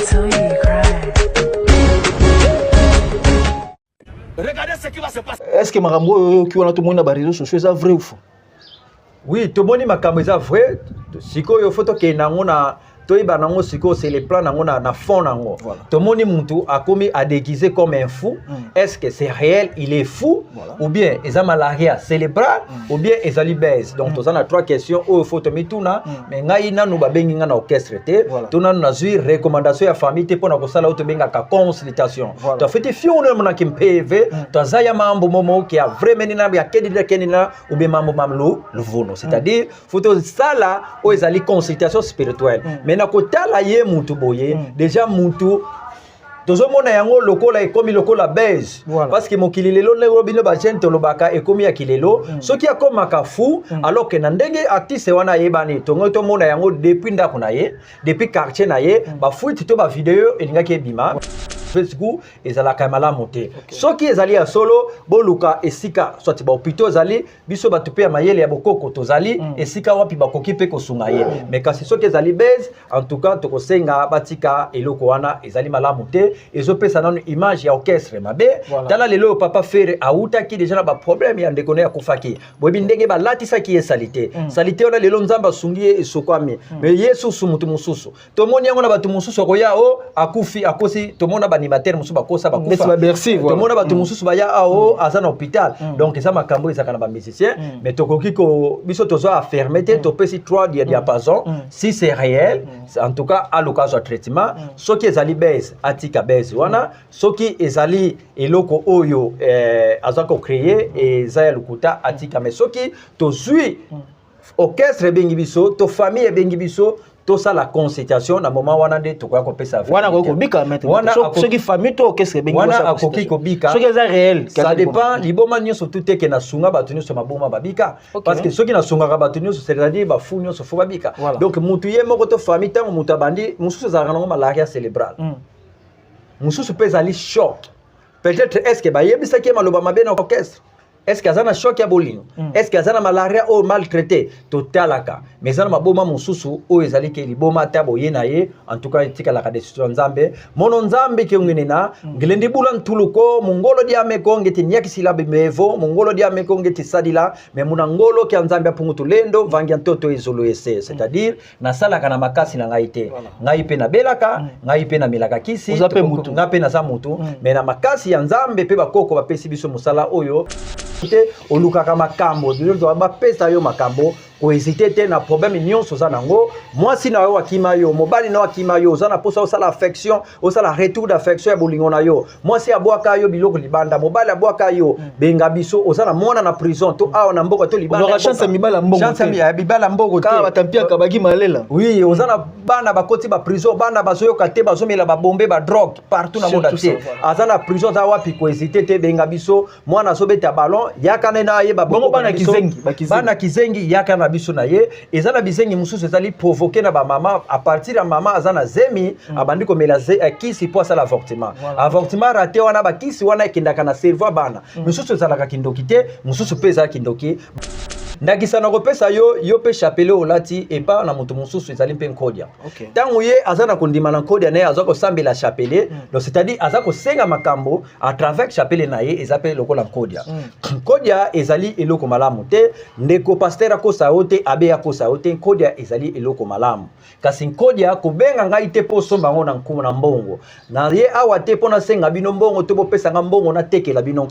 till you cry. Regardez ce qui va se passer. Est-ce que Marambo qui on a tout le monde dans les réseaux sociaux c'est vrai ou faux? Oui, tout le monde makambo c'est vrai. Siko yo photo ke nango na toiba nango siko c'est les plans nango na fond nango. Tout le monde muntu a commis à déguiser comme un fou. Est-ce que c'est réel, il est fou ou bien ils ont malaria célébral ou bien ils ont baise. Donc on a trois questions au photo mituna mais ngai na nu babengi na orchestre te. Tuna na zui recommandation ya famille te pona ko sala auto benga ka consultation. To fait fion na mona kimpeve to zaya mambo momo ki a vraiment na ya kenina ou bien mambo mamlo le vono. C'est-à-dire photo sala o ezali consultation spirituelle. Mais na kotala ye mutu boye déjà mutu tozomona yango lokola ekomi lokola beige parce que mokili lelo ne robino ba gente lobaka ekomi ya kilelo soki akomaka fou alors que na ndenge artiste wana yebani tongo to mona yango depuis ndako na ye depuis quartier na ye ba fuite to ba vidéo elingaki ebima Facebook ezalaka malamu te soki ezali ya solo boluka esika soit ba hôpital ezali biso batupe ya mayele ya bokoko tozali esika wapi bakoki pe kosunga ye mais kasi soki ezali base en tout cas tokosenga batika eloko wana ezali malamu te ezopesa nanu image ya orchestre mabe tala lelo papa Fere autaki déjà na ba problème ya ndeko ya kufaki boyebi ndenge balatisa ki salite salite ona lelo nzamba sungie esokwami mais yesu sumutu mususu tomoni yango na batu mususu koya o akufi akosi tomona animateur musu bakosa bakufa to mona batu mususu baya ao aza na hôpital donc eza makambo ezaka na ba musicien mais tokoki ko biso tozo affermer te topesi 3 diapason si c'est réel en tout cas à l'occasion de traitement soki ezali base atika base wana soki ezali eloko oyo azako créer eza ya lukuta atika mais soki tozui orchestre bengi biso to famille bengi biso tout ça la consultation na moment wana de tokoya kopesa wana ko bika mettre ceux qui famille to qu'est-ce que bengi wana akoki ko bika ceux qui est réel ça dépend liboma nyoso tout ke na sunga batu nyoso maboma babika parce que ceux qui na sunga batu nyoso c'est-à-dire ba fou nyoso fo babika donc mutu ye moko to famille tango mutu abandi mususu za rango malaria cérébrale mususu pesa ali choc peut-être est-ce que ba yebisa ke maloba mabe na orchestre. Est-ce qu'il y a un choc à bolingo? Est-ce qu'il y a une malaria ou maltraité? Totalaka. Mais ça m'a boma mususu ou ezali ke liboma tabo yenaye en tout cas tika la décision nzambe. Mono nzambe ke ngenena ngelendi bulan tuluko mongolo dia meko ngeti nyaki silabe mevo mongolo dia meko ngeti sadila mais munangolo ke nzambe apungutu lendo vangi ntoto ezolo ese c'est-à-dire na sala kana makasi na ngaite ngai pe na belaka ngai pe na milaka kisi ngape na za mutu mais na makasi ya nzambe pe bakoko bapesi biso musala oyo olukaka makambo ndio bapesa yo makambo ko hésiter te na problème nyonso za nango mwasi na yo akima yo mobali na akima yo za na posa osala affection osala retour d'affection ya bolingo na yo mwasi abwaka yo biloko libanda mobali abwaka yo benga biso osala mwana na prison to awa na mboko to libanda chance mibala mbongo chance ya bibala mboko te ka batampia kabagi malela oui osana bana bakoti ba prison bana bazoyoka te bazomela ba bombe ba drogue partout na monde te azana prison za wapi ko hésiter te benga biso mwana azobeta ballon yakane na ye ba bongo bana kizengi yakana biso na ye ezana bizengi mususu ezali provoquer na ba mama à partir ya mama azana zemi abandi ko mela kisi po sala avortement raté wana ba kisi wana ekindaka na cerveau bana mususu ezalaka kindoki te mususu pesa kindoki ndakisa na kopesa yo pe chapele olati epa na mutu mususu ezali mpe nkodia tango ye azana kondima na nkodia na ye azako sambela chapele donc c'est-à-dire azako senga makambo à travers chapele na ye ezape lokola nkodia nkodia ezali eloko malamu te ndeko pasteur akosa ote abe akosa ote nkodia ezali eloko malamu kasi nkodia kobenga ngai te po somba ngo na nkumu na mbongo na ye awa te pona senga bino mbongo to bopesa nga mbongo na tekela bino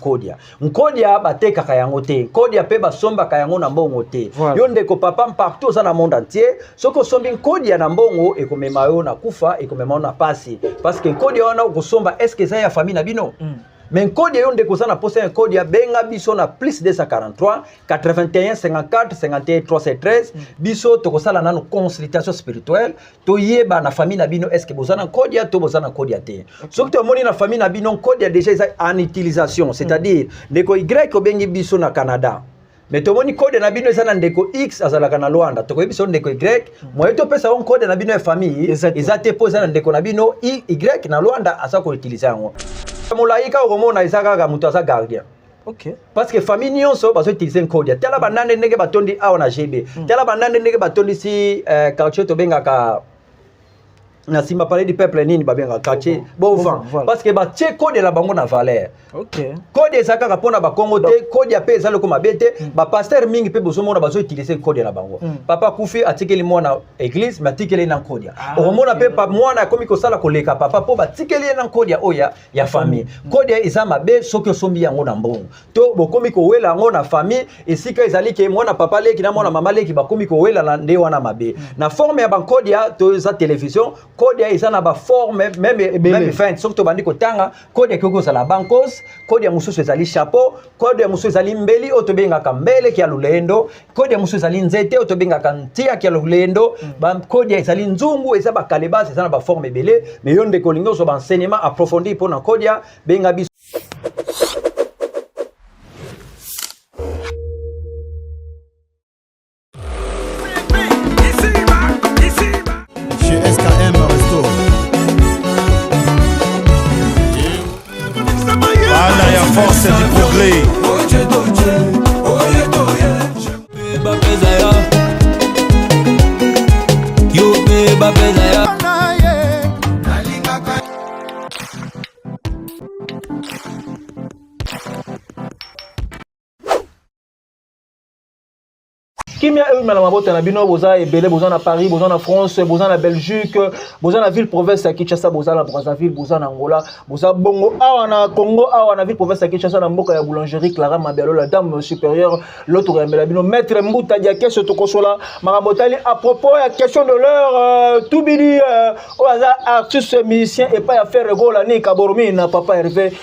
nkodia batekaka yango te nkodia pe basomba ka yango na mbongo te yo ndeko papa partout za na monde entier soko sombi nkodia na mbongo ekomema yo na kufa ekomema na pasi parce que nkodia wana okosomba est-ce que ça ya famille na bino mais nkodia yo ndeko za na posa nkodia benga biso na plus 243 81 54 51 313 biso tokosala nanu consultation spirituelle to yeba na famille na bino est-ce que bozana nkodia to bozana nkodia te soki to moni na famille na bino nkodia déjà en utilisation c'est-à-dire ndeko Y obengi biso na Canada mais tomoni code na bino ezana ndeko X azalaka na Luanda tokoyebi so ndeko Y moyo to pesa on code na bino ya famille ezate po ezana ndeko na bino Y na Luanda asa ko utiliser yango molaika okomona ezaka mutu asa gardien OK parce que famille nyonso bazo utiliser code tela banande ndenge batondi awa na GB tela banande ndenge batondi si quartier to benga ka na sima parler du peuple nini babenga quartier Beauvant parce que ba tie code la bango na valeur. OK. Code ezaka kapona ba Congo te, code ya pe ezalo ko mabete, ba pasteur mingi pe bozo mona bazo utiliser code la bango. Papa kufi atikeli mwana église, ma tikeli na code ya. O mona pe pa mwana komi ko sala ko leka papa po ba tikeli na code ya oya ya famille. Code ya eza mabe soki osombi yango na mbongo. To bo komi ko wela yango na famille, esika ezali ke mwana papa leki na mwana mama leki ba komi ko wela na nde wana mabe. Na forme ya ba code ya to za télévision, code ya eza na ba forme même fin soki to bandi ko tanga, code ya koko za la bankos, code ya mususu ezali chapeau, code ya mususu ezali mbeli otobengaka mbele ki ya lulendo, code ya mususu ezali nzete otobengaka ntia ki ya lulendo, ba code ya ezali nzungu eza ba kalebas eza na ba forme belé, mais yon de kolingo so ba enseignement approfondi pour na code ya benga biso. Chez SKM Resto. Voilà, il y a force du progrès. Kimia eux na mabota na bino boza ebele boza na Paris, boza na France, boza na Belgique, boza na ville province ya Kinshasa, boza na Brazzaville, boza na Angola, boza bongo awa na Congo, awa na ville province ya Kinshasa na mboka ya boulangerie Clara Mabialo la dame supérieure l'autre ya bino maître Mbuta Diakese to kosola marabotali à propos ya question de l'heure tout bidi oza artiste musicien et pas ya faire gola ni Kaboromi na papa Hervé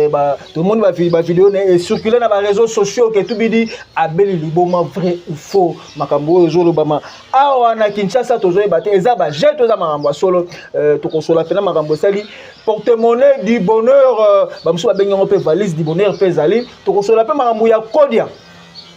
ba tout le monde va vidéo et circuler na ba réseaux sociaux que tout bidi abeli liboma vrai ou faux makambo ezolo bama awa na Kinshasa tozoyeba te eza ba jet toza makambo solo to konsola pena makambo sali porte-monnaie du bonheur ba musu ba benga pe valise du bonheur pe zali to konsola pe makambo ya kodia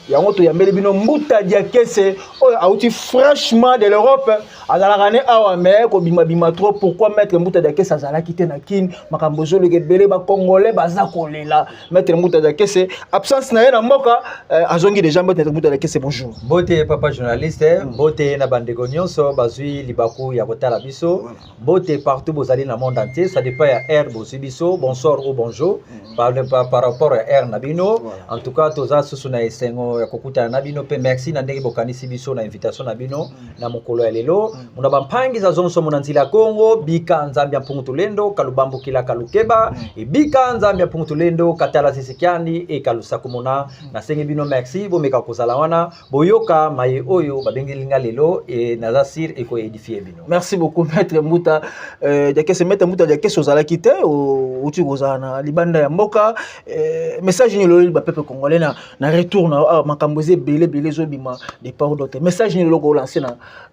yango to yambeli bino Mbuta Diakese oyo auti franchement de l'Europe azala ne awa mais ko bima bima trop pourquoi maître Mbuta Diakese azala kité na kin makambo zolo ke belé ba congolais baza kolela maître Mbuta Diakese absence na ye na mboka azongi déjà maître Mbuta Diakese bonjour bote papa journaliste bote na bandeko nyonso bazui libaku ya kotala biso bote partout bozali na monde entier ça dépend ya air bozi biso bonsoir ou bonjour par rapport à air nabino en tout cas toza susu na esengo ya kokuta na bino pe merci na ndenge bokanisi biso na invitation na bino na mokolo ya lelo muna bampangi za zonso muna nzila Kongo bika nzambi ya Pungutulendo kalubambu kila kalukeba e bika nzambi ya Pungutulendo katala sisikiani e kalusaku muna na senge bino merci bomeka kozala wana boyoka maye oyo babengelinga lelo e naza sir eko edifier bino. Merci beaucoup maître Mbuta Diakese maître Mbuta Diakese ozala kite o tu kozana libanda ya mboka message ni lolo ba peuple congolais na retour na makamboze belé zo bima des paroles d'autres message ni lolo ko lancer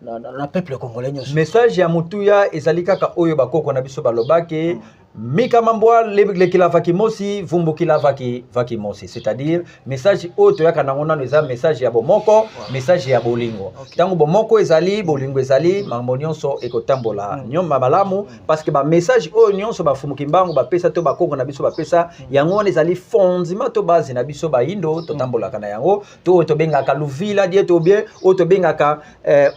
na peuple congolais nyos message ya mutuya ezali kaka oyo bakoko na biso balobake Mika mambwa lekila vaki mosi vumbukila vaki mosi c'est-à-dire message auto ya kanangona neza message ya bomoko message ya bolingo tango bomoko ezali bolingo ezali mambo nyonso ekotambola nyoma malamu parce que ba message o nyonso ba fumuki mbango ba pesa to bakoko na biso ba pesa yango ezali fondement to base na biso ba indo to tambola kana yango to benga ka luvila die to bien to benga ka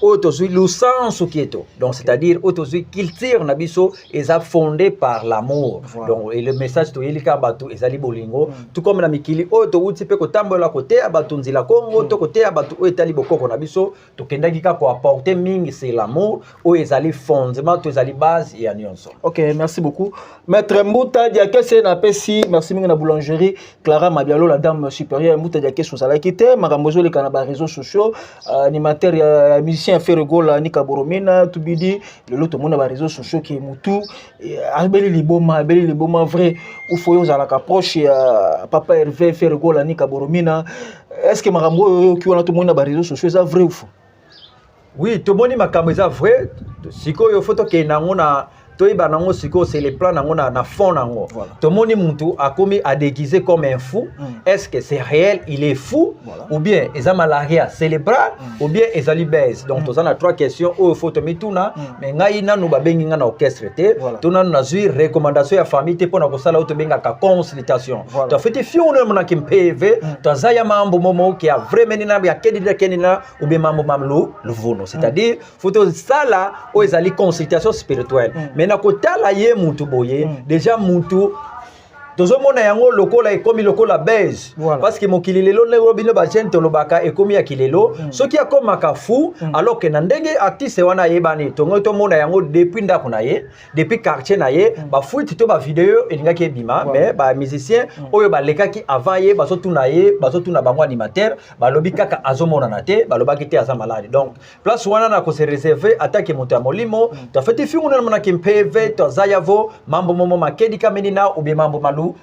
auto zui lusansu kieto donc c'est-à-dire auto zui culture na biso eza fondé par l'amour. Voilà. Donc et le message to yelika batu ezali bolingo tout comme na mikili o to uti pe ko tambola côté abatu nzila Kongo to côté abatu o etali bokoko na biso to kendaki ka ko apporter mingi c'est l'amour o ezali fondement to ezali base ya nyonso. OK, merci beaucoup. Maître Mbuta Diakese na pesi merci mingi na boulangerie Clara Mabialo la dame supérieure Mbuta Diakese osala kité makambozo le kana ba réseaux sociaux animateur ya musicien Ferregola ni Kaboromina tubidi le loto mona ba réseaux sociaux qui mutu abeli liboma vrai ou foyo za la approche ya papa Hervé Ferregola ni Kaboromina est-ce que makambo ki wana to mona ba réseaux sociaux ça vrai ou faux? Oui, tout le monde makambo eza vrai sikoyo photo ke nango na toyeba nango siko c'est le plan nango na fond nango tomoni mutu akomi a déguisé comme un fou est-ce que c'est réel il est fou ou bien eza malaria cérébral ou bien ezali baise donc toza na trois questions o faut to mituna mais ngai nanu babengi nga na orchestre te tona na zui recommandation ya famille te pona ko sala auto benga ka consultation to fete fiona mona kimpeve to zaya mambo momo ki a vraiment na ya kenina ou bien mambo mamlo le vono c'est-à-dire faut to sala o ezali consultation spirituelle mais na kotala ye mutu boye déjà mutu tozomona yango lokola ekomi lokola beige parce que mokili lelo lelo bino ba gente lobaka ekomi ya kilelo soki akomaka fou alors que na ndenge artiste wana yebani tongo to mona yango depuis ndako na ye depuis quartier na ye ba fuite to ba vidéo elingaki ebima mais ba musicien oyo ba lekaki avant ye bazotuna ye bazotuna bango animateur ba lobi kaka azomona na te ba lobaki te aza malade donc place wana na ko se réserver attaque moto ya molimo to fete fingu na mona kimpeve to zayavo mambo momo makedi kamenina ou bien mambo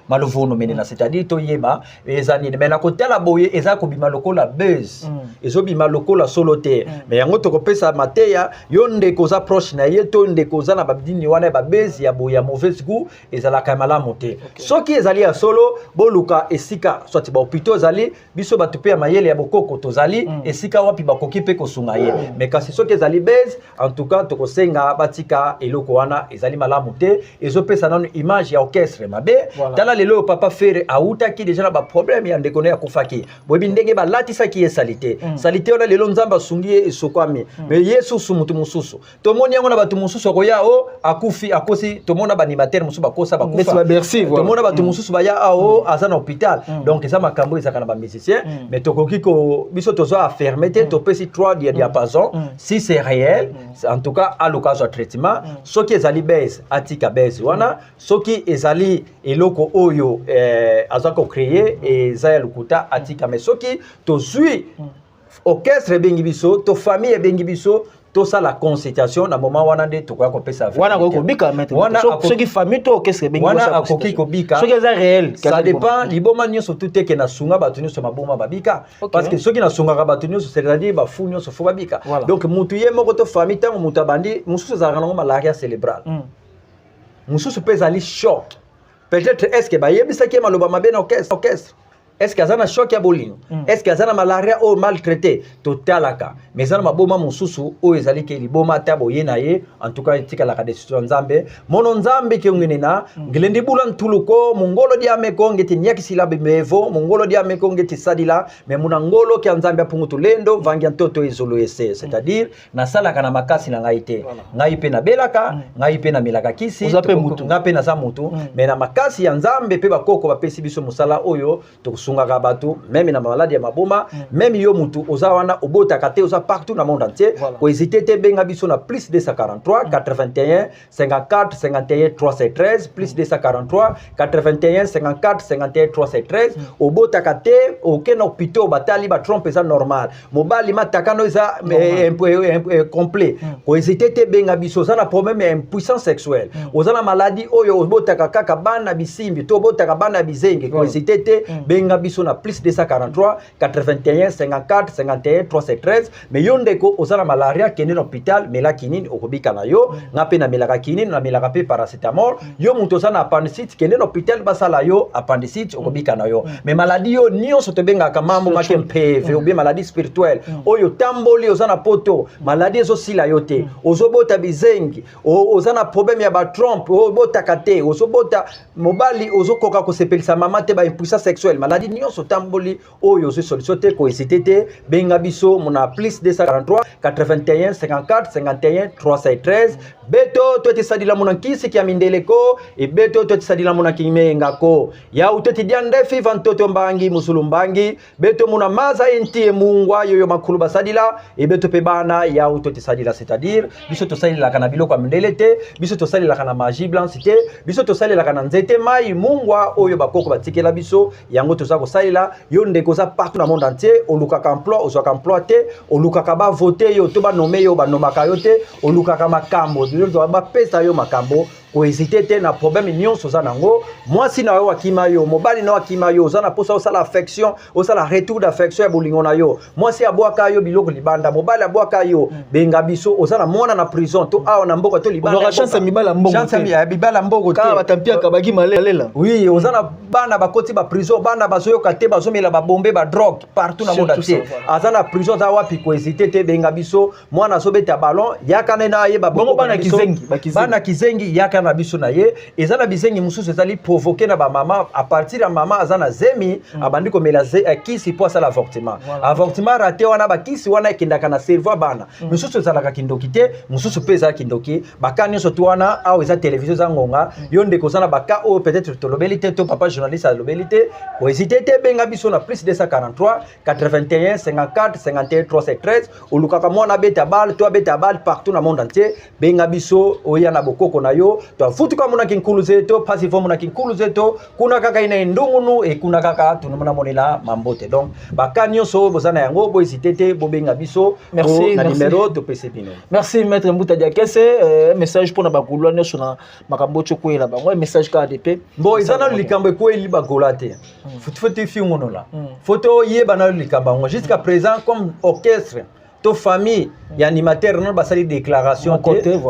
maluvuno menina c'est-à-dire to yeba ezani mais na kotala boye ezako bima lokola buzz ezo bima lokola solo te mais yango to kopesa mateya yonde koza proche na ye to nde koza na babdini wana ba buzz ya boya mauvaise goût ezala kamala mote soki ezali ya solo boluka esika soit ba hôpital ezali biso batupe ya mayele ya bokoko tozali esika wapi bakoki pe kosunga ye mais kasi soki ezali buzz en tout cas to kosenga batika eloko wana ezali malamu te ezo pesa nanu image ya orchestre mabe tala lelo papa fere auta ki déjà na ba problème ya ndekone ya kufaki bobi ndenge ba latisa ki salite salite ona lelo nzamba sungie esokwami mais yesu sumutu mususu to moni yango na batu mususu ko ya o akufi akosi to mona ba animateur mususu bakosa bakufa to mona batu mususu ba ya o azana hôpital donc ça makambo ezaka na ba musicien mais to koki ko biso to zo affirmer te to pesi 3 diapason si c'est réel en tout cas à l'occasion de traitement soki ezali base atika base wana soki ezali eloko oyo azako créer et zaya lukuta atika mais soki to zui orchestre bengi biso to famille bengi biso to ça la consultation na moment wana de to kwa ko pesa wana ko bika mettre soki famille to orchestre bengi wana akoki ko bika soki eza réel ça dépend liboma nyoso tout ke na sunga batu nyoso maboma babika parce que soki na sunga batu nyoso c'est-à-dire ba fu nyoso fo babika donc mutu ye moko to famille tango mutu abandi mususu za rango malaria cérébrale mususu pesa ali choc peut-être est-ce que bayebisa ke maloba mabe na orchestre est-ce que azana choc ya bolingo est-ce que azana malaria ou maltraité totalaka mais azana maboma mususu o ezali ke liboma ta boye na ye en tout cas tika la décision nzambe mono nzambe ke ngenena ngelendi bulan tuluko mongolo dia meko ngeti nyaki silabe mevo mongolo dia meko ngeti sadila mais muna ngolo ke nzambe apungutu lendo vangi ntoto ezolo ese c'est-à-dire na sala kana makasi na ngaite ngai pe na belaka ngai pe na milaka kisi ngape na za mutu mais na makasi ya nzambe pe bakoko bapesi biso musala oyo to sungaka bato même na maladie ya maboma même yo mutu oza wana obota kate oza partout na monde entier ko hésiter te benga biso na plus 243 81 54 51 313 plus 243 81 54 51 313 obota kate aucun hôpital batali ba trompe ça normal mobali matakano eza complet ko hésiter te benga biso za na problème ya impuissance sexuelle oza na maladie oyo obota kaka bana bisimbi to obota bana bizenge ko hésiter te benga biso na plus 243 81 54 51 313 mais yondeko osala malaria kende na hôpital mela kinini okobika na yo ngape na melaka kinini na melaka pe paracetamol yo muto sana appendicite kende na hôpital basala yo appendicite okobika na yo mais maladie yo nyonso tobenga kamambo make mpeve ou bien maladie spirituelle oyo tamboli osana poto maladie zo sila yo te ozobota bizengi ozana problème ya ba trompe obota kate ozobota mobali ozokoka ko sepelisa mama te ba impuissance sexuelle maladie nyonso tamboli oyo zo solution te ko hésiter te benga biso mona plus 243 81 54 51 313 beto to sadila mona kisi kia mindeleko e beto to sadila mona kimenga ko ya uteti diande fivan toto mbangi musulumbangi beto mona maza enti mungwa yoyo makulu basadila e beto pe bana ya uteti sadila c'est-à-dire biso to sadila kana biloko ya mindelete biso to sadila kana magie blanche te biso to sadila kana nzete mai mungwa oyo bakoko batikela biso yango to za ko salila yo ndeko za partout na monde entier olukaka emploi ozwaka emploi te olukaka ba voter yo to ba nommer yo ba nomaka yo te olukaka makambo yo ba pesa yo makambo kohésiter te na problème nyonso oza nango mwasi na yo wakima yo mobali na wakima yo oza na posa osala affection osala retour d'affection ya bolingo na yo mwasi abwaka yo biloko libanda mobali abwaka yo benga biso oza na mwana na prison to awa na mboka to libanda chance mibala mbongo chance ya bibala mbongo te kaka batampia kabaki malela oui oza na bana bakoti ba prison bana bazoyoka te bazomela babombe ba drogue partout na monde entier aza na prison aza wapi kohésiter te benga biso mwana azobeta ballon yakane na ye bongo bana kizengi yaka na biso na ye eza na bizengi mususu ezali provoquer na ba mama à partir ya mama aza na zemi abandi komela kisi po asala avortement avortement raté wana bakisi wana ekendaka na cerveau bana mususu ezalaka kindoki te mususu pe ezala kindoki baka nyonso to wana awa eza télévision za ngonga yo ndeko oza na baka oyo peut-être tolobeli te to papa journaliste alobeli te kohésiter te benga biso na plus 243 81 54 51 313 olukaka mwana beta bal to abeta bal partout na monde entier benga biso oya na bokoko na yo to afutuka mona kinkulu zeto pasi fo mona kinkulu zeto kuna kaka ina ndungunu e kuna kaka tunamona monela mambote donc baka nyonso bozana yango bo hésiter te bo benga biso merci na numéro to PC Pino merci maître Mbuta Diakese message pour na bakulwa nyonso na makambo chokwela bango message ka DP bo izana likambo ko eli bagola te futu fi ngonola photo yeba na likambo ngo jusqu'à présent comme orchestre to famille ya animateur non basali déclaration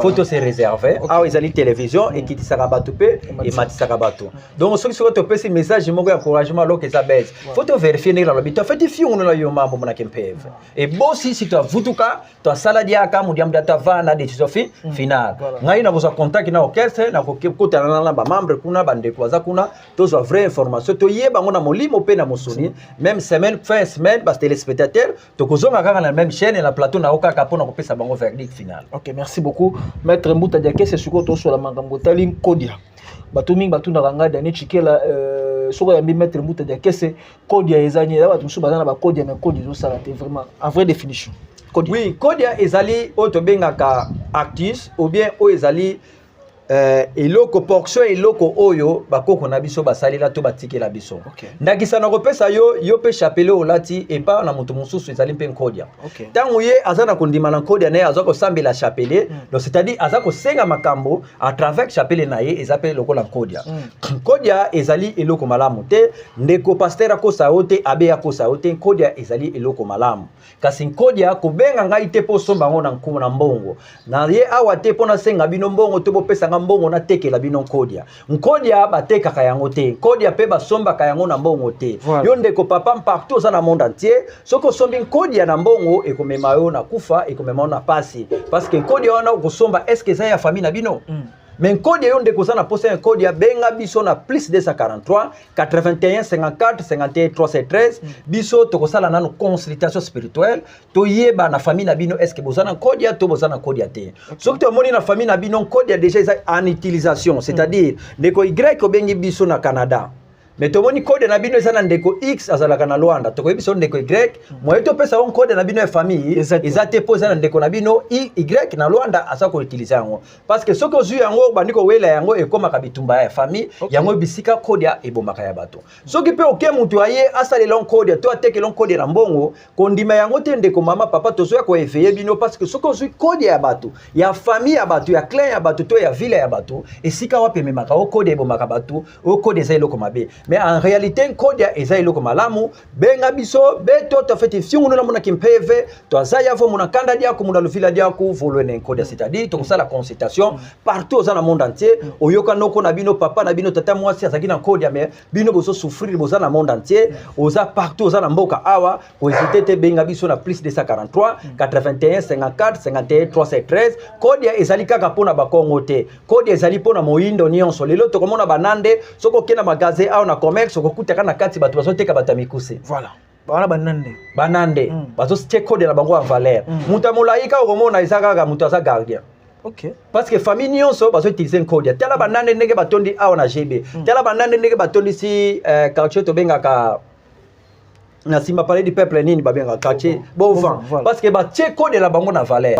photo se réservé ah ezali télévision et qui tisaka bato pe et matisaka bato donc soki soki to pesi message moko encouragement alors que ça baisse photo vérifier ne la lobito fait fi ngonola yo mambo mona kempeve et bosi si to vutuka to sala dia ka mudiam data vana décision finale ngai na bosa contact na orchestre na ko kotana na ba membre kuna bande ko za kuna to zo vraie information to yeba ngona molimo pe na mosoni même semaine fin semaine bas téléspectateurs to kozonga kaka na même chaîne la plateau na okaka pona ko pesa bango verdict final. OK, merci beaucoup maître Mbuta Diakese suko to sur la makambo tali kodia bato mingi bato na ranga dani chikela soko ya maître Mbuta Diakese kodia ezani ya bato so bazana ba kodia mais kodia zo sala te vraiment en vraie définition kodia. Oui, kodia ezali oto bengaka actus ou bien o ezali eloko portion eloko oyo bakoko na biso basalela to batikela biso ndakisa na kopesa yo pe chapele olati epa na moto mosusu ezali mpe nkodia tango ye aza na kondima na nkodia na ye aza kosambela chapele donc c'est-à-dire aza kosenga makambo à travers chapele na ye eza pe lokola nkodia nkodia ezali eloko malamu te ndeko pasteur akosa yo te abe akosa yo te nkodia ezali eloko malamu kasi nkodia kobenga ngai te po somba ngo na nkumu na mbongo na ye awa te pona senga bino mbongo to bopesa mbongo na tekela bino nkodia nkodia batekaka yango te nkodia pe basombaka yango na mbongo te yo ndeko papa partout oza na monde entier soko sombi nkodia na mbongo ekomema yo na kufa ekomema yo na pasi parce que nkodia wana okosomba est-ce que eza ya famille na bino mais nkodia yo ndeko oza na posa ya nkodia benga biso na plus 243 81 54 51 313 biso tokosala nano consultation spirituelle toyeba na famille na bino est-ce que bozana nkodia to bozana nkodia te soki tomoni na famille na bino nkodia déjà eza en utilisation c'est-à-dire ndeko Y obengi biso na Canada mais tomoni code na bino eza na ndeko X azalaka na Luanda tokoyebi so ndeko Y moye to pesa on code na bino ya famille eza te poza na ndeko na bino Y na Luanda asa ko utiliser yango parce que soko zu yango bandiko wela yango ekomaka bitumba ya famille yango bisika code ya ebomaka ya bato soki pe oke mutu aye asa le long code to ateke long code na mbongo kondima yango te ndeko mama papa tozo ya ko efeye bino parce que soko zu code ya bato ya famille ya bato ya clan ya bato to ya ville ya bato esika wape memaka o code ebomaka bato o code eza eloko mabe mais en réalité nkodia eza eloko malamu benga biso beto to fait fiungu na mona kimpeve to azaya vo mona kanda diako mona lufila diako volwene nkodia c'est-à-dire to sala consultation partout dans le monde entier oyoka noko na bino papa na bino tata mwasi azaki na nkodia mais bino bozo souffrir boza na monde entier oza partout oza na mboka awa ko hésiter te benga biso na plus 243 81 54 51 313 kodia ezali kaka pona bakongo te kodia ezali pona moindo nyonso lelo to komona banande soko kena magasin awa na commerce okokutaka na kati bato bazoteka batamikuse voilà bana banande bazotie code na bango en valeur muta molaika okomona eza kaka mutu aza gardien OK parce que famille nyonso bazotilize code tala banande ndenge batondi awa na GB tala banande ndenge batondi si quartier to bengaka na sima parler du peuple nini babenga quartier bon vent parce que ba tie code la bango na valeur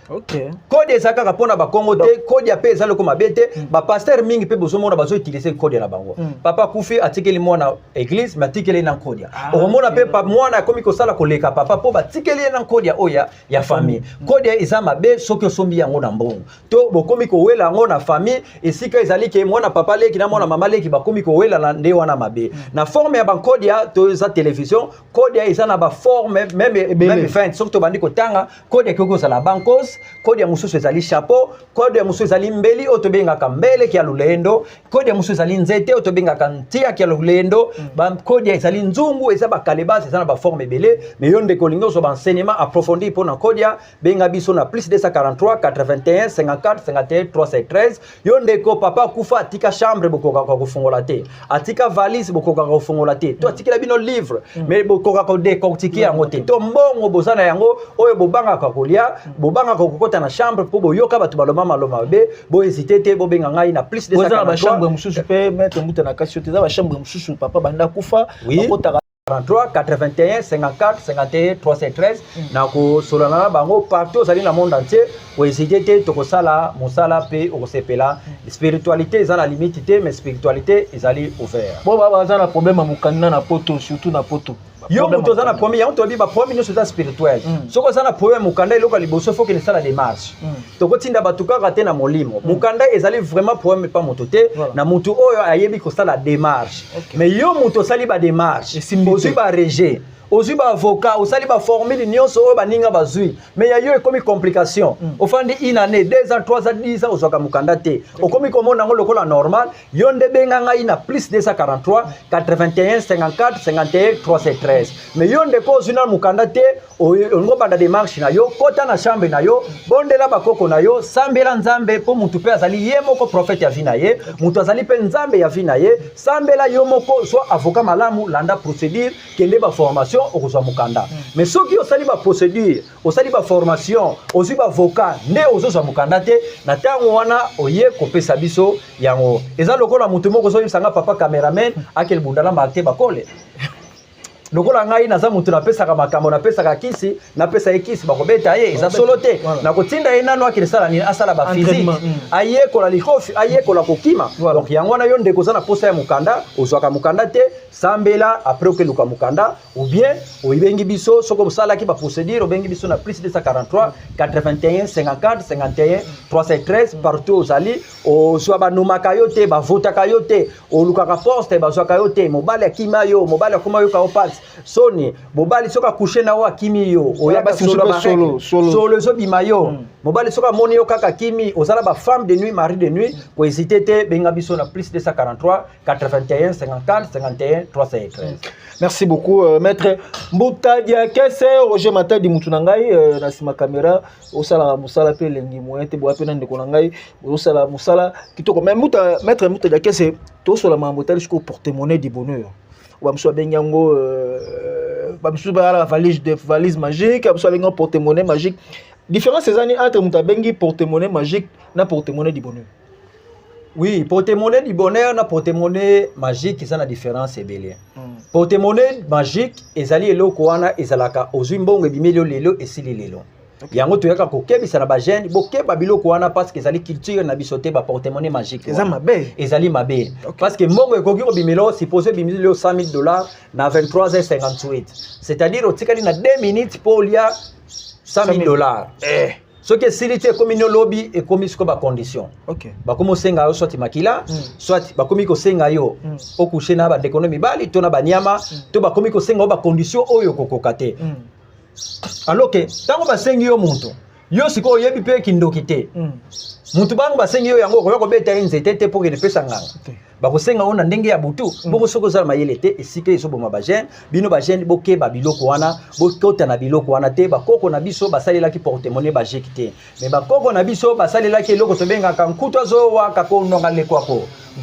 OK code ezaka kapona ba Congo te code ya pe ezalo ko mabete ba pasteur mingi pe bozomona bazo utiliser code la bango papa kufi atikeli mwana église matikeli na code omona pe pa mwana komi ko sala koleka papa po batikeli na code ya oya ya famille code eza mabe soki osombi yango na mbongo to bokomi ko wela yango na famille esika ezali ke mwana papa leki na mwana mama leki bakomi ko wela na nde wana mabe na forme ya ba code ya to za télévision code ya isa na ba forme même fin surtout bandi ko tanga code ya koko za la bankos code ya mususu ezali chapeau code ya mususu ezali mbeli otobenga ka mbele ki ya lulendo code ya mususu ezali nzete otobenga ka ntia ki ya lulendo ba code ya ezali nzungu eza ba kalebas eza na ba forme belé mais yonde ko lingo so ba enseignement approfondi pour na code ya benga biso na plus 243 81 54 51 313 yonde ko papa kufa atika chambre bokoka ko fungola te atika valise bokoka ko fungola te to atika bino livre mais bokoka ko décortiquer yango te to mbongo bozana yango oyo bobanga ka kolia bobanga ko kokota na chambre po boyoka batu baloma maloma be bo hésiter te bo benga ngai na plus de ça ba chambre mususu pe mettre muta na kasi te za ba chambre mususu papa banda kufa bakota 33 81 54 51 313 na ko solana bango partout zali na monde entier ko hésiter te to ko sala mosala pe o sepela spiritualité eza na limite te mais spiritualité ezali ouvert bo baba za na problème mukanda na poto surtout na poto yo muto za na premier ya to bi ba premier no c'est spirituel soko za na problème mukanda iloko liboso faut que les sala démarche to ko tinda batuka raté na molimo mukanda ezali vraiment problème pas moto te na mutu oyo ayebi ko sala démarche mais yo muto sali ba démarche ozui ba rejet ozui ba avocat osali ba formule nyonso oyo baninga bazui mais ya yo ekomi complication ofandi une année 2 ans 3 ans 10 ans ozwaka mukanda te okomi komona ngo lokola normal yo nde benga ngai na plus 243 81 54 51 313 mais yo nde ko ozuna mukanda te ngo banda démarche na yo kota na chambre na yo bondela bakoko na yo sambela nzambe po mutu pe azali ye moko prophète ya vina ye mutu azali pe nzambe ya vina ye sambela yo moko so avocat malamu landa procédure kende ba formation okozwa mukanda mais soki osali ba procédure osali ba formation osi ba avocat nde ozozwa mukanda te na tango wana oye kopesa biso yango eza lokola mutu moko so yisanga papa cameraman akel bundala mbate bakole lokola ngai naza mutu napesaka makambo napesaka kisi napesa ekisi bakobeta ye eza solo te na kotinda ye nano akilisala ni asala ba physique ayekola likofi ayekola kokima donc yango wana yo ndeko za na posa ya mukanda ozwaka mukanda te sambela après okeluka mukanda ou bien oibengi biso soko mosala ki ba procédure obengi biso na plus 243 81 54 51 313 partout ozali ozwa banumaka yo te bavotaka yo te olukaka poste bazwaka yo te mobali akima yo mobali akoma yo ka opat soni mobali soka coucher na wa kimi yo oyaka solo zo bima yo mobali soka moni yo kaka kimi ozala ba femme de nuit mari de nuit ko hésiter te benga biso na plus 243 81 54 51 313. Merci beaucoup maître Mbuta Diakese Roger Matadi mutu na ngai na sima caméra osala musala pe lengi moyete bo apena ndeko na ngai osala musala kitoko mais maître Mbuta Diakese to sola mambo tali ko porte-monnaie du bonheur bamso bengango bamso ba la valise magique bamso bengango porte-monnaie magique différence ezani entre muta bengi porte-monnaie magique na porte-monnaie du bonheur. Oui, porte-monnaie du bonheur na porte-monnaie magique ça na différence ebele. Porte-monnaie magique ezali eloko wana ezalaka ozwi mbongo ebimeli lelo esili lelo. Yango toyaka kokebisa na ba jeune bokeba biloko wana parce que ezali culture na bisote ba porte-monnaie magique. Ezali mabe. Parce que mbongo ekoki ko bimelo supposé bimeli $100,000 na 23h58. C'est-à-dire otikali na 2 minutes pour lia $100,000. Ce qui est silité comme une lobby et comme ba condition. OK. Ba komo senga yo soit makila, soit ba komi ko senga yo o coucher na ba d'économie bali to na ba nyama, to ba komi ko senga ba condition oyo kokokate. Alors que tango ba sengi yo muntu, yo siko yebi pe kindoki te. Muntu bango ba sengi yo yango ko beta nzete te pour que ne pesa nganga. Ba ko senga ona ndenge ya butu, boko soko za mayele te esike so boma ba jeune, bino ba jeune boke ba biloko wana, bokota na biloko wana te, ba koko na biso ba salela ki porte-monnaie ba jekite. Mais ba koko na biso ba salela ki eloko to benga kan kutwazo wa kako ndonga lekwako.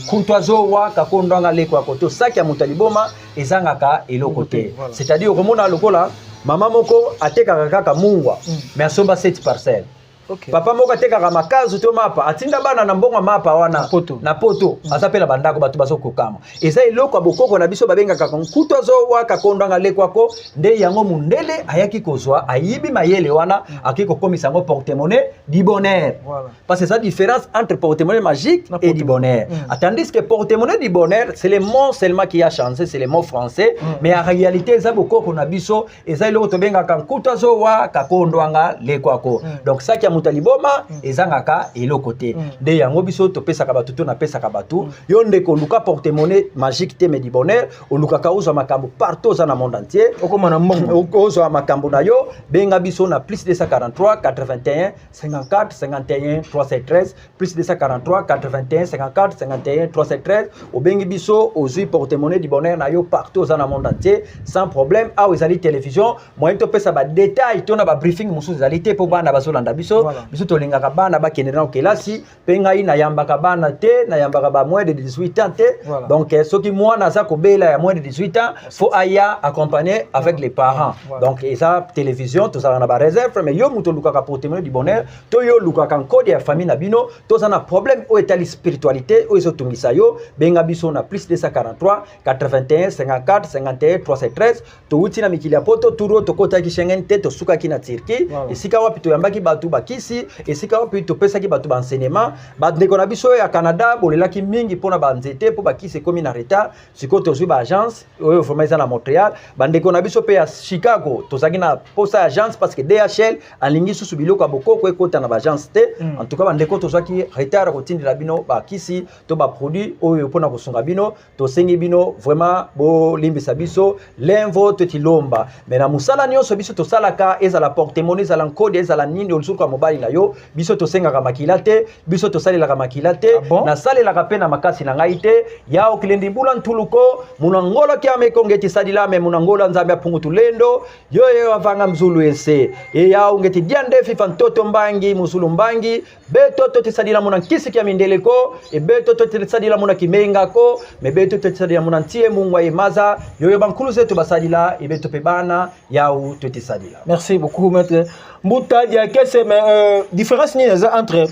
Kutwazo wa kako ndonga lekwako to saki ya mutaliboma ezanga ka eloko te. C'est-à-dire komona lokola mama moko ateka kaka mungwa, mais asomba 7 parcelles. Okay. Papa moko atekaka makazu to mapa atinda bana na mbongo mapa wana na poto azapela bandako bato bazokokama eza eloko ya bokoko na biso babengaka nkutu azowaka kondanga lekwako nde yango mundele ayaki kozwa ayibi mayele wana akiki kokomisa yango porte-monnaie du bonheur. Voilà. Parce que c'est la différence entre porte-monnaie magique et du bonheur. Tandis que porte-monnaie du bonheur, c'est le mot seulement qui a changé, c'est le mot français. Mais en réalité, ça beaucoup qu'on a biso et ça il est autobé nga kankuta zo wa kakondwanga lekwako. Donc ça qui a mutaliboma et zangaka et le côté. De yango biso to pesa kabatu to na pesa kabatu. Yonde ko luka porte-monnaie magique te mais du bonheur, o luka kauzo makambo partout dans le monde entier. Okoma na mbongo. Ozo makambo na yo benga biso na plus 243 81 54 51 313 plus 243 81 54 51 313 au bengi biso aux porte-monnaie du bonheur na yo partout dans le monde entier sans problème. Ah aux ali télévision moyen to pesa ba détail to na ba briefing musu zalité pour bana bazolanda biso biso to lingaka bana ba kenera kelasi penga ina yambaka bana te na yambaka ba moins de 18 ans te. Donc ceux qui moi na za ko bela ya moins de 18 ans faut aya accompagner avec les parents. Donc et ça télévision to ça na ba réserve mais yo muto lukaka porte-monnaie du bonheur to yo lukaka code ya famille na bino to ça na problème o etali spiritualité o iso tungisa yo benga biso na plus 243 81 54 51 313 to uti na mikili ya poto turo to kota ki Schengen te to suka ki na Turquie esika wapi to yambaki batu bakisi esika wapi to pesa ki batu ba enseignement ba ndeko na biso ya Canada bolelaki mingi pona ba nzete po bakisi komi na retard siko to zui ba agence o formaliza na Montréal ba ndeko na biso pe ya Chicago to zaki na posa agence parce que DHL alingi susu biloko ya bokoko ekota na ba agence te en tout cas ba ndeko to zaki retard ko tindila bino ba kisi to ba produit oyo pona kosunga bino to sengi bino vraiment bo limbisa biso lenvo to tilomba mais na musala nyonso biso to salaka ezala porte-monnaie ezala nkode ezala nini olusuka mobali na yo biso to sengaka makila te biso to salelaka makila te na salelaka pe na makasi na ngai te ya okilendi bula ntuluko munangola kia mekongeti sadila me munangola nzambe apungutu lendo yo avanga mzulu ese e ya ungeti diande fifa ntoto mbangi musulu mbangi beto to tisadila muna kisi kia mindeleko e beto to tisadila muna kimenga ko me beto to tisadila muna ntie mungwa imaza yo bankulu zetu basadila e beto pe bana yau to tisadila. Merci beaucoup maître Mbuta Diakese. Mais différence ni entre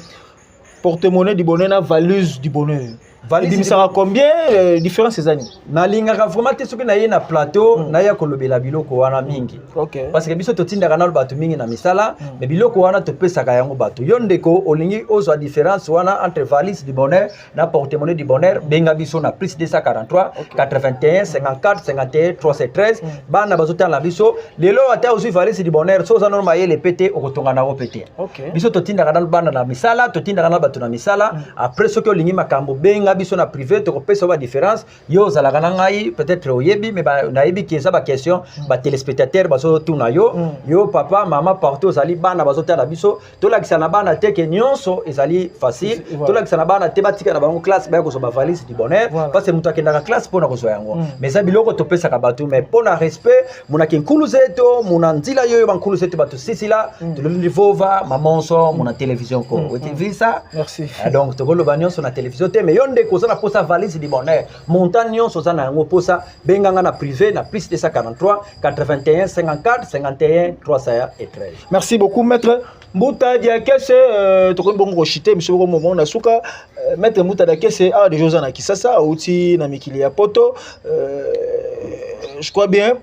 porte-monnaie du bonheur et valise du bonheur. Valise ça combien différence ces années? Na linga vraiment te soki na ye na plateau na ya kolobela biloko wana mingi. OK. Parce que biso to tinda kana bato mingi na misala mais biloko wana to pesa ka yango bato. Yondeko olingi ozo a différence wana entre valise du bonheur na porte-monnaie du bonheur benga biso na plus 243 81 54 51 313 bana bazota la biso lelo ata ozo valise du bonheur so za normal ye le pété okotonga na opété. OK. Biso to tinda kana bana na misala to tinda kana bato na misala après soki olingi makambo benga biso na privé to kopesa ba différence yo zala kana ngai peut-être oyebi mais ba nayebi ki eza ba question ba téléspectateur baso tuna yo papa mama partout zali bana bazota na biso to lakisa na bana te ke nyonso ezali facile to lakisa na bana te batika na bango classe ba ko so ba valise du bonheur parce que mutu akenda ka classe pona ko so yango mais za biloko to pesa ka batu mais pona respect muna kinkulu zeto muna nzila yo bankulu zeto batu sisila to le niveau va mamonso muna télévision ko tu ça merci donc to golo banyon na télévision te mais yonde kozana posa valise du bonheur montagne sozana yango posa benganga na privé na plus 243 81 54 51 313. Merci beaucoup maître Mbuta Diakese. To ko bongo chité monsieur ko moment na suka maître Mbuta Diakese a des choses na kisasa outi na mikili ya poto je crois bien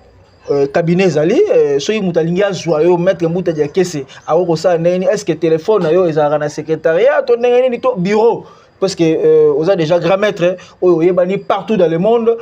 cabinet zali soki mutalingi azwa yo maître Mbuta Diakese ako sa neni est-ce que téléphone yo ezaka na secrétariat to ndenge nini to bureau parce que on a déjà grand maître oyebani partout dans le monde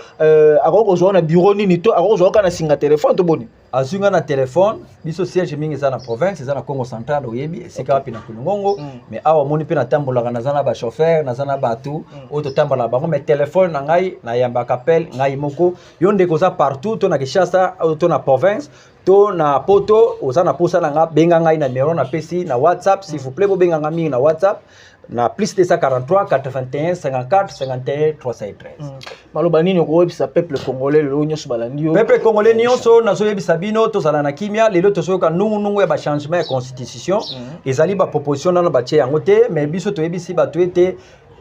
ako zo na bureau nini to ako zo kana singa téléphone to boni asunga na téléphone biso siège mingi za na province za na Congo central oyebi sika wapi na Kulungongo mais awa moni pe na tambola na zana ba chauffeur na zana batu o to tambola bango mais téléphone na ngai na yamba kapel ngai moko yonde koza partout to na Kinshasa to na province to na poto ozana posa na nga benga ngai na numéro na pesi na WhatsApp s'il vous plaît bo benga ngai na WhatsApp na plus 243 81 54 51 313. Maloba nini ko webisa peuple congolais le nyonso balandi yo peuple congolais nyonso na so yebisa bino to zala na kimia lelo to soka nungu ya ba changement ya constitution ezali ba proposition na ba tie yango te mais biso to yebisi ba tuete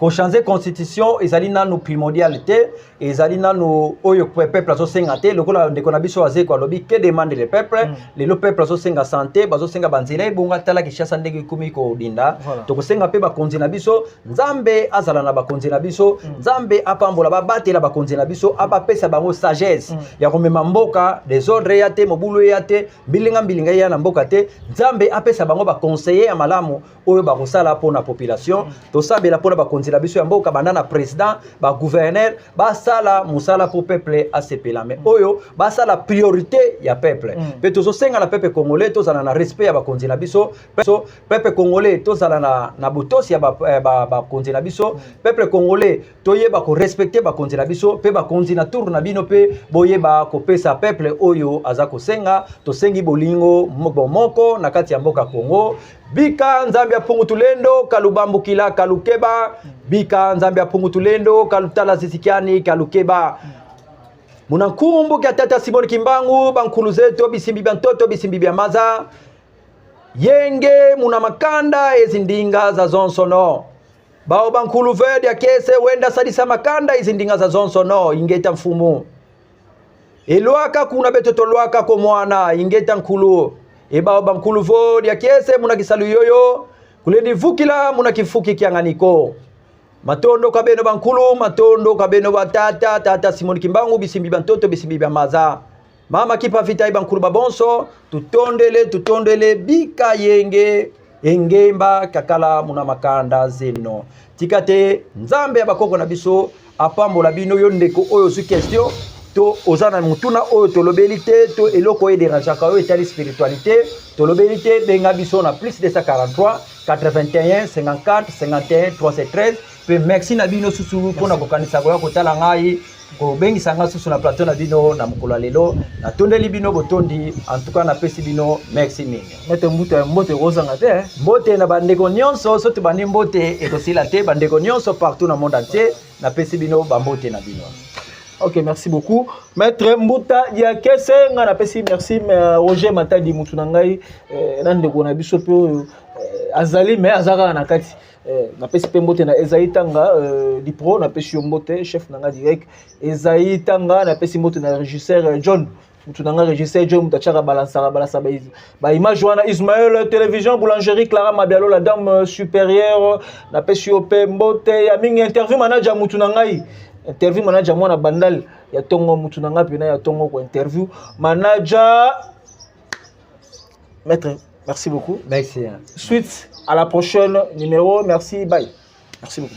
changer constitution ezali nanu primordialité ezali nanu oyo peuple azosenga te lokola ndeko na biso azeko alobi que demande le peuple le peuple azosenga santé bazosenga banzela ebonga tala Kinshasa ndenge kumi ko dinda tokosenga pe bakonzi na biso nzambe azala na bakonzi na biso nzambe apambola babatela bakonzi na biso apapesa bango sagesse ya komema mboka desordre ya te mobulu ya te mbilinga ya na mboka te nzambe apesa bango baconseiller ya malamu oyo bakosala pona population tosambela pona bakonzi na biso ya mboka banda na président ba gouverneur basala musala pour peuple asepela mais oyo basala priorité ya peuple pe tozosenga na peuple congolais tozala na respect ya bakonzi na biso peuple congolais tozala na botosi ya bakonzi na biso peuple congolais toyeba ko respecter bakonzi na biso pe bakonzi na tour na bino pe boyeba kopesa peuple oyo aza kosenga tosengi bolingo moko na kati ya mboka Congo. Bika nzambi ya Pungutulendo kalubambukila kalukeba bika nzambi ya Pungutulendo kalutala zisikiani kalukeba munankumbu kya tata Simoni Kimbangu bankulu zetu bisimbi bantoto bisimbi bya maza yenge muna makanda ezindinga za zonsono bao bankulu vede ya kese wenda sadisa makanda ezindinga za zonsono ingeta mfumu elwaka kuna betoto lwaka ko mwana ingeta nkulu eba bankulu vodi ya kiese muna kisalu yoyo kulendi vukila muna kifuki kianganiko matondo kabeno bankulu matondo kabeno batata tata Simoni Kimbangu bisimbi bantoto bisimbi bya maza mama kipa vita bankulu babonso tutondele bika yenge engemba kakala muna makanda zeno tikate nzambe abakoko na biso apambola bino yo ndeko oyo su question to ozana mutuna oyo tolobelité to eloko ederanjaka oyo etali spiritualité tolobelité benga biso na plus 243 81 54 51 313 pe merci na bino susu pona kokanisa ko kotala ngai ko bengi sanga susu na plateau na bino na mukolo lelo na tondeli bino botondi en tout cas na pesi bino merci mingi mete mbote kozanga te mbote na bandeko nyonso soto bani mbote ekosila te bandeko nyonso partout na monde entier na pesi bino bambote na bino. Ok, merci beaucoup. Maître Mbuta Diakese, nga na pesi merci Roger Matadi Mutunangai, nande kona biso pe azali mais azaka na kati. Na pesi pe mbote na Ezaï Tanga Dipro, na pesi mbote chef nanga direct Ezaï Tanga, na pesi mbote na régisseur John Mutunanga régisseur John Mutachara balasa ba image wana Ismaël télévision boulangerie Clara Mabialo la dame supérieure, na pesi pe mbote ya mingi interview manager Mutunangai. Interview manager mwana bandal ya tongo mutu nanga pena ya tongo ko interview manager maître merci beaucoup merci suite à la prochaine numéro merci bye merci beaucoup